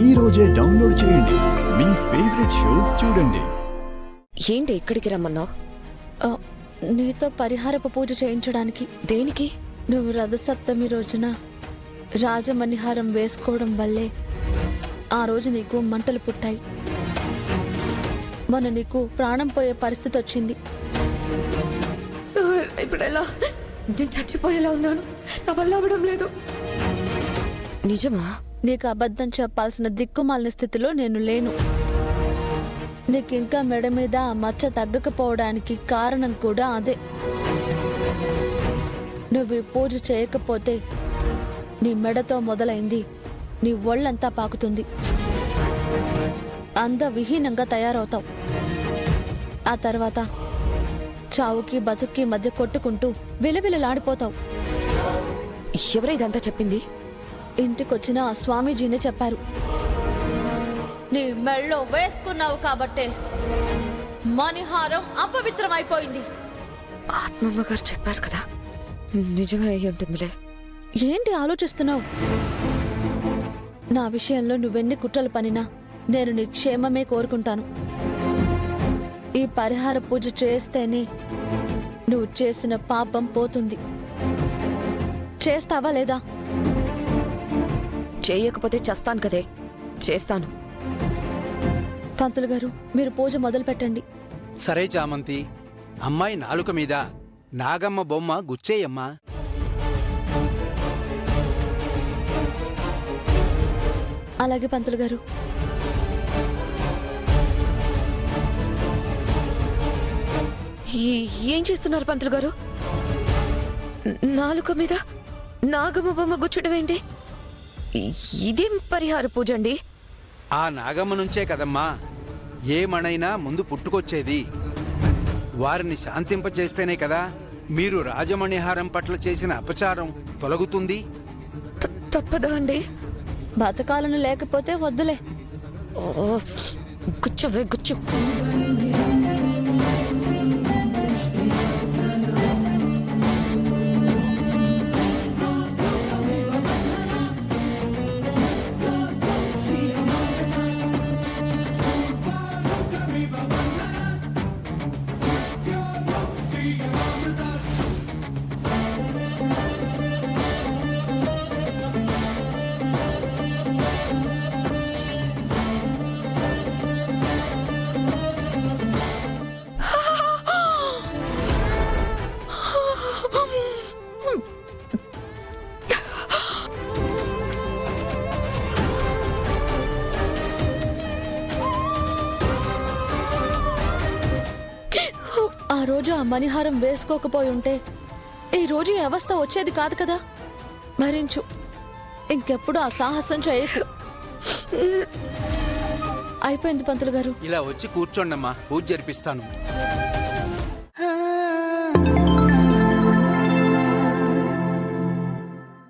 ఈ రోజే డౌన్లోడ్ చేయండి. మీ ఫేవరెట్ షోస్ చూడండి. ఏంటి ఇక్కడికి రమ్మన్నావు? నీతో పరిహారపు పూజ చేయించడానికి. దేనికి? నువ్వు రథసప్తమి రోజున రాజమణిహారం వేసుకోవడం వల్లే ఆ రోజు నీకు మంటలు పుట్టాయి. మొన్న నీకు ప్రాణం పోయే పరిస్థితి వచ్చింది. సార్, ఇప్పుడు ఎలా? నేను చచ్చిపోయేలా ఉన్నాను. నా వల్ల అవ్వడం లేదు. నిజమా? నీకు అబద్ధం చెప్పాల్సిన దిక్కుమాలిన స్థితిలో నేను లేను. నీకింకా మెడ మీద ఆ మచ్చ తగ్గకపోవడానికి కారణం కూడా అదే. నువ్వు ఈ పూజ చేయకపోతే నీ మెడతో మొదలైంది నీ ఒళ్ళంతా పాకుతుంది. అందవిహీనంగా తయారవుతావు. ఆ తర్వాత చావుకి బతుక్కి మధ్య కొట్టుకుంటూ విలవిలలాడిపోతావు. ఎవరు ఇదంతా చెప్పింది? ఇంటికొచ్చిన ఆ స్వామీజీనే చెప్పారు. నీ మెళ్ళో వేసుకున్నావు కాబట్టే మణిహారం అపవిత్రమైపోయింది. ఆత్మమ్మ గారు చెప్పారు కదా, నిజమే అయి ఉంటుందిలే. ఏంటి ఆలోచిస్తున్నావు? నా విషయంలో నువ్వెన్ని కుట్రలు పనినా నేను నీ క్షేమమే కోరుకుంటాను. ఈ పరిహార పూజ చేస్తేనే నువ్వు చేసిన పాపం పోతుంది. చేస్తావా లేదా? చేయకపోతే చస్తాను కదే. చేస్తాను. పంతులు గారు, మీరు పూజ మొదలు పెట్టండి. సరే చామంతి, అమ్మాయి నాలుక మీద నాగమ్మ బొమ్మ గుచ్చేయమ్మా. అలాగే పంతులు గారు. ఏం చేస్తున్నారు పంతులు గారు? నాలుక మీద నాగమ్మ బొమ్మ గుచ్చడం ఏంటి? ఇదేం పరిహార పూజ అండి? ఆ నాగమ్మ నుంచే కదమ్మా ఏ మణైనా ముందు పుట్టుకొచ్చేది. వారిని శాంతింపచేస్తేనే కదా మీరు రాజమణిహారం పట్ల చేసిన అపచారం తొలగుతుంది. తప్పదా అండి? బతకాలను లేకపోతే వద్దులే. గుచ్చవే గుచ్చు. ఆ రోజు ఆ మణిహారం వేసుకోకపోయి ఉంటే ఈ రోజు ఈ అవస్థ వచ్చేది కాదు కదా. భరించు. ఇంకెప్పుడు ఆ సాహసం చేయకు. అయిపోయింది పంతులు గారు. ఇలా వచ్చి కూర్చోండమ్మా, పూజ జరిపిస్తాను.